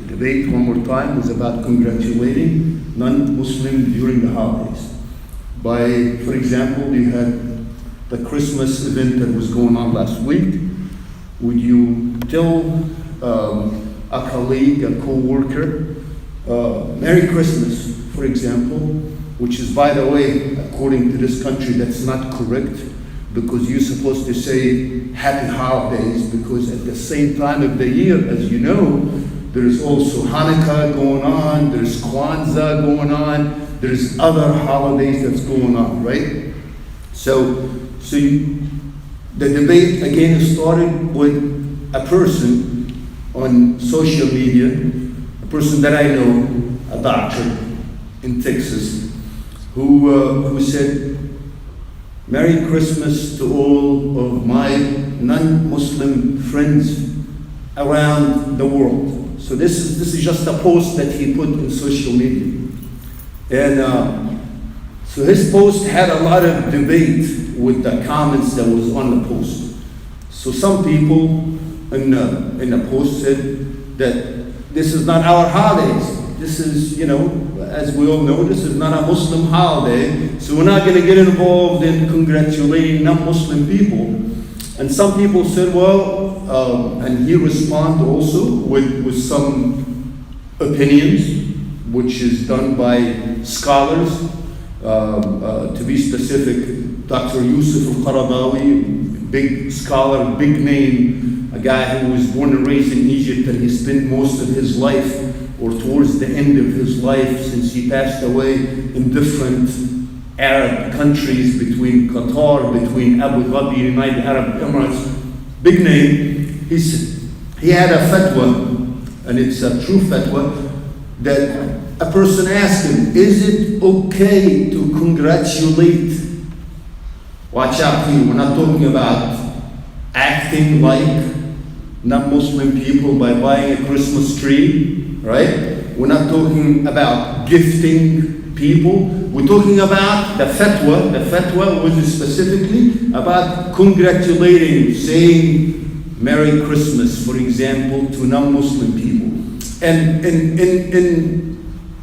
debate one more time was about congratulating non-Muslims during the holidays. For example, you had the Christmas event that was going on last week. Would you tell a colleague, a co-worker, Merry Christmas, for example, which is, by the way, according to this country, that's not correct, because you're supposed to say Happy Holidays, because at the same time of the year, as you know, there's also Hanukkah going on, there's Kwanzaa going on, there's other holidays that's going on, right? So the debate again started with a person on social media, a person that I know, a doctor in Texas, who said, Merry Christmas to all of my non-Muslim friends around the world. So this is just a post that he put in social media. And so his post had a lot of debate with the comments that was on the post. So some people in the post said that this is not our holidays. This is, as we all know, this is not a Muslim holiday, so we're not going to get involved in congratulating non-Muslim people. And some people said, well, and he responded also with some opinions, which is done by scholars. To be specific, Dr. Yusuf Al-Qaradawi, big scholar, big name, a guy who was born and raised in Egypt, and he spent most of his life, or towards the end of his life, since he passed away, in different Arab countries, between Qatar, between Abu Dhabi, United Arab Emirates, big name. He had a fatwa, and it's a true fatwa, that a person asked him, is it okay to congratulate? Watch out here, we're not talking about acting like non-Muslim people by buying a Christmas tree, right? We're not talking about gifting people. We're talking about the fatwa. The fatwa was specifically about congratulating, saying Merry Christmas, for example, to non-Muslim people. And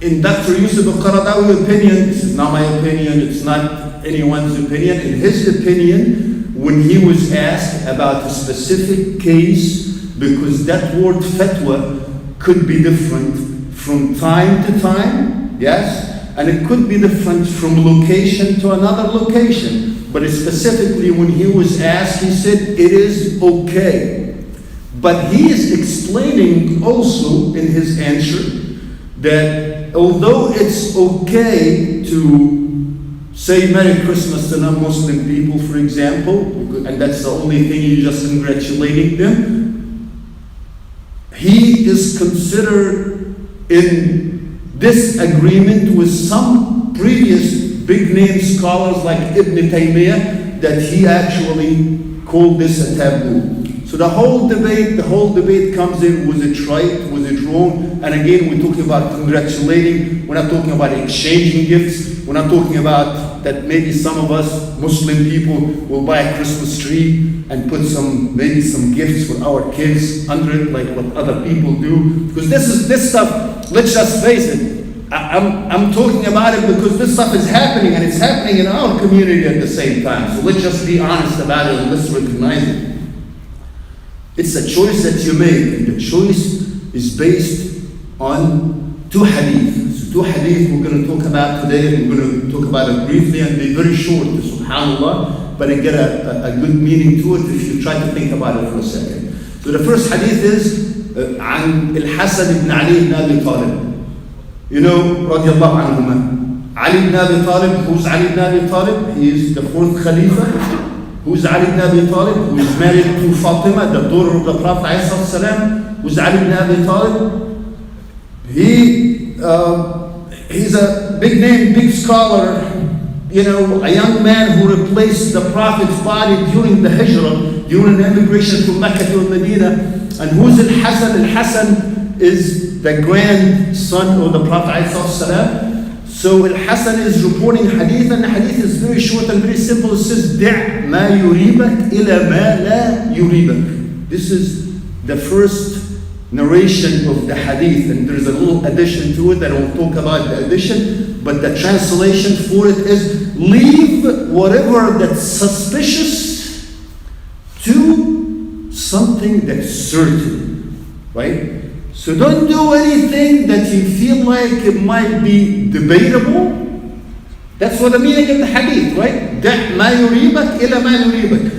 in Dr. Yusuf Al-Qaradawi's opinion, this is not my opinion, it's not anyone's opinion. In his opinion, when he was asked about a specific case, because that word fatwa could be different from time to time, yes? And it could be different from location to another location. But specifically when he was asked, he said it is okay. But he is explaining also in his answer that although it's okay to say Merry Christmas to non-Muslim people, for example, and that's the only thing, you're just congratulating them, he is considered in disagreement with some previous big name scholars like Ibn Taymiyyah, that he actually called this a taboo. So the whole debate comes in, was it right, was it wrong? And again, we're talking about congratulating, we're not talking about exchanging gifts, we're not talking about that maybe some of us Muslim people will buy a Christmas tree and put maybe some gifts for our kids under it, like what other people do. Because this stuff, let's just face it, I'm talking about it because this stuff is happening, and it's happening in our community at the same time. So let's just be honest about it and let's recognize it. It's a choice that you make, and the choice is based on two hadith. So two hadith we're going to talk about today, and we're going to talk about it briefly and be very short, subhanAllah, but it get a good meaning to it if you try to think about it for a second. So the first hadith is عن الحسن بن علي بن أبي طالب. You know, رضي الله عنهما. Ali ibn Abi Talib, who's Ali ibn Abi Talib? He is the fourth Khalifa. Who's Ali ibn Abi Talib? Who is married to Fatima, the daughter of the Prophet ﷺ. Who's Ali ibn Abi Talib? He's a big name, big scholar, a young man who replaced the Prophet's body during the Hijrah, during the immigration from Mecca to Medina. And who's Al-Hasan? Al-Hasan is the grandson of the Prophet ﷺ. So Al-Hasan is reporting hadith, and the hadith is very short and very simple. It says, دع ما يريبك إلى ما لا يريبك. This is the first narration of the hadith, and there's a little addition to it that I will talk about the addition, but the translation for it is leave whatever that's suspicious to something that's certain, right? So don't do anything that you feel like it might be debatable. That's what the meaning of the hadith, right? دع ما يريبك إلى ما يريبك.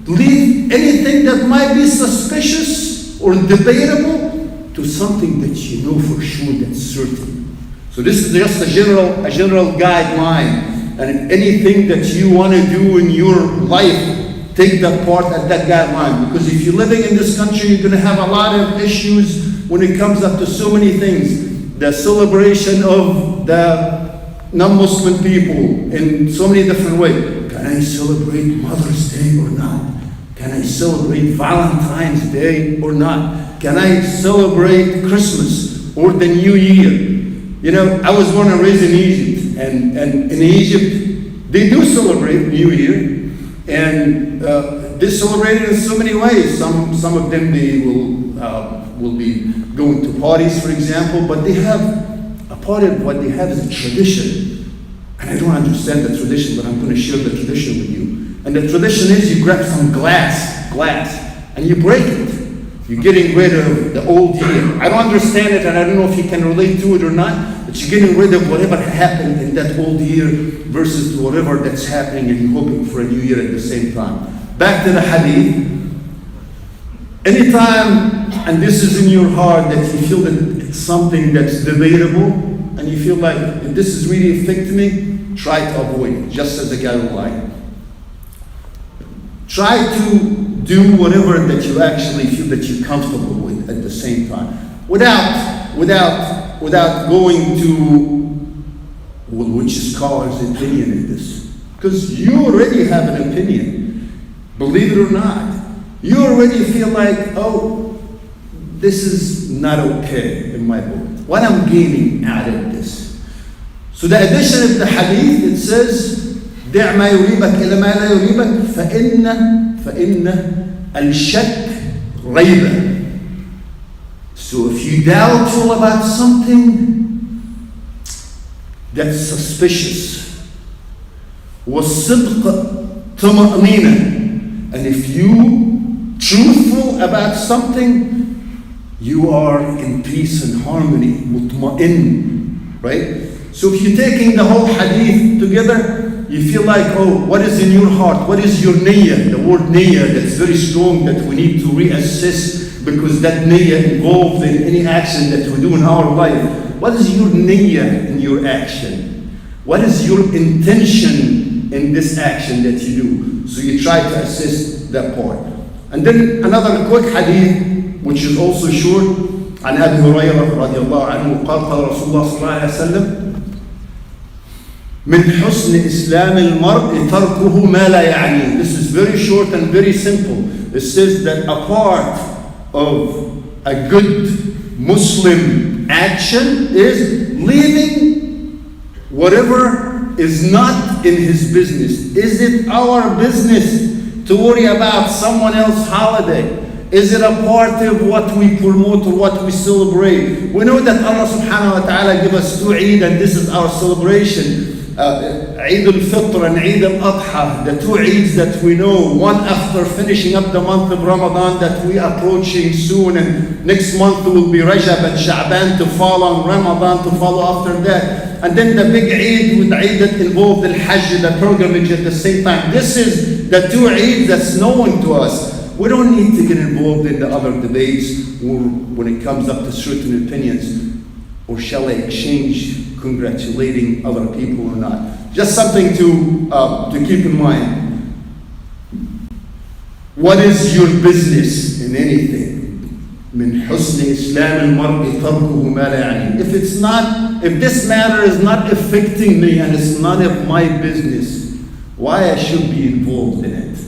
Leave anything that might be suspicious or debatable to something that you know for sure that's certain. So this is just a general guideline. And anything that you want to do in your life, take that part at that guideline. Because if you're living in this country, you're going to have a lot of issues when it comes up to so many things. The celebration of the non-Muslim people in so many different ways. Can I celebrate Mother's Day or not? Can I celebrate Valentine's Day or not? Can I celebrate Christmas or the New Year? You know, I was born and raised in Egypt, and in Egypt, they do celebrate New Year, and they celebrate it in so many ways. Some of them, they will be going to parties, for example, but they have a part of what they have is a tradition. And I don't understand the tradition, but I'm going to share the tradition with you. And the tradition is you grab some glass, and you break it. You're getting rid of the old year. I don't understand it, and I don't know if you can relate to it or not, but you're getting rid of whatever happened in that old year versus to whatever that's happening, and you're hoping for a new year at the same time. Back to the hadith. Anytime, and this is in your heart, that you feel that it's something that's debatable, and you feel like if this is really affecting me, try to avoid it, just as a guideline. Try to do whatever that you actually feel that you're comfortable with at the same time, without going to, well, which scholar's opinion is this? Because you already have an opinion, believe it or not. You already feel like, oh, this is not okay in my book. What I'm gaining out of this. So the addition of the hadith, it says, دع ما يريبك إلى ما لا يريبك فإن الشك ريبة. So if you're doubtful about something that's suspicious, والصدق طمأنينة, and if you truthful about something, you are in peace and harmony, مطمئن, right? So if you're taking the whole hadith together, you feel like, oh, what is in your heart? What is your niyyah? The word niyyah, that's very strong, that we need to reassess, because that niyyah involved in any action that we do in our life. What is your niyyah in your action? What is your intention in this action that you do? So you try to assess that part. And then another quick hadith, which is also short, عن أبي هريرة رضي الله عنه قال قال رسول الله صلى الله عليه وسلم من حسن إسلام المرء تركه ما لا يعنيه. This is very short and very simple. It says that a part of a good Muslim action is leaving whatever is not in his business. Is it our business to worry about someone else's holiday? Is it a part of what we promote or what we celebrate? We know that Allah subhanahu wa ta'ala give us two Eid, and this is our celebration. Eid al-Fitr and Eid al-Adha, the two Eids that we know, one after finishing up the month of Ramadan that we are approaching soon, and next month will be Rajab and Sha'ban to follow, and Ramadan to follow after that. And then the big Eid with Eid that involved the Hajj, the pilgrimage at the same time. This is the two Eids that's known to us. We don't need to get involved in the other debates or when it comes up to certain opinions, or shall I exchange congratulating other people or not. Just something to keep in mind. What is your business in anything? من حسن إسلام المرء تركه ما لا يعنيه. If this matter is not affecting me and it's none of my business, why I should be involved in it?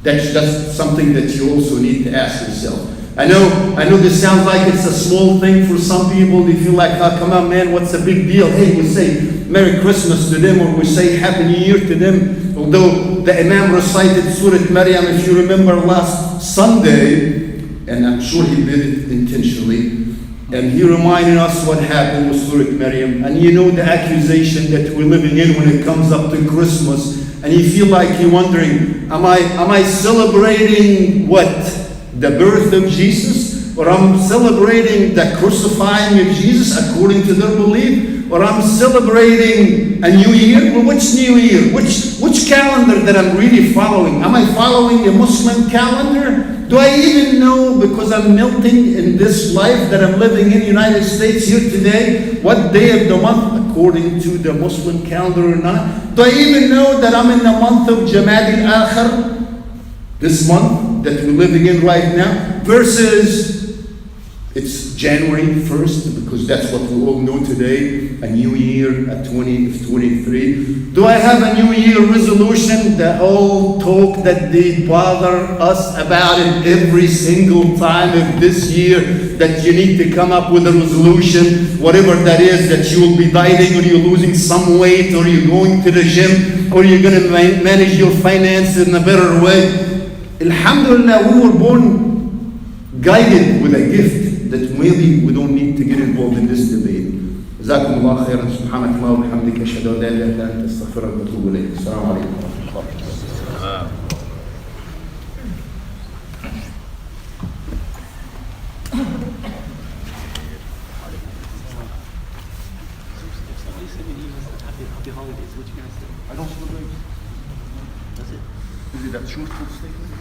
That's just something that you also need to ask yourself. I know this sounds like it's a small thing for some people. They feel like, oh, come on, man, what's the big deal? Hey, we say Merry Christmas to them, or we say Happy New Year to them. Although the Imam recited Surah Maryam, if you remember last Sunday, and I'm sure he did it intentionally, And he reminded us what happened with Surah Maryam. And you know the accusation that we're living in when it comes up to Christmas. And you feel like you're wondering, am I celebrating what? The birth of Jesus? Or I'm celebrating the crucifying of Jesus according to their belief? Or I'm celebrating a new year? Well, which new year? Which calendar that I'm really following? Am I following a Muslim calendar? Do I even know, because I'm melting in this life that I'm living in the United States here today, what day of the month according to the Muslim calendar or not? Do I even know that I'm in the month of Jamad al-Akhir, this month that we're living in right now, versus it's January 1st, because that's what we all know today, a new year at 2023. Do I have a new year resolution? The whole talk that they bother us about it every single time of this year, that you need to come up with a resolution, whatever that is, that you will be dieting, or you're losing some weight, or you're going to the gym, or you're going to manage your finances in a better way. Alhamdulillah, we were born guided with a gift that maybe we don't need to get involved in this debate. جزاكم الله خيرا. سبحانك اللهم وبحمدك أشهد أن لا إله إلا أنت أستغفرك وأتوب إليك. السلام عليكم ورحمة الله وبركاته. I don't celebrate. That's it. Is it that short statement?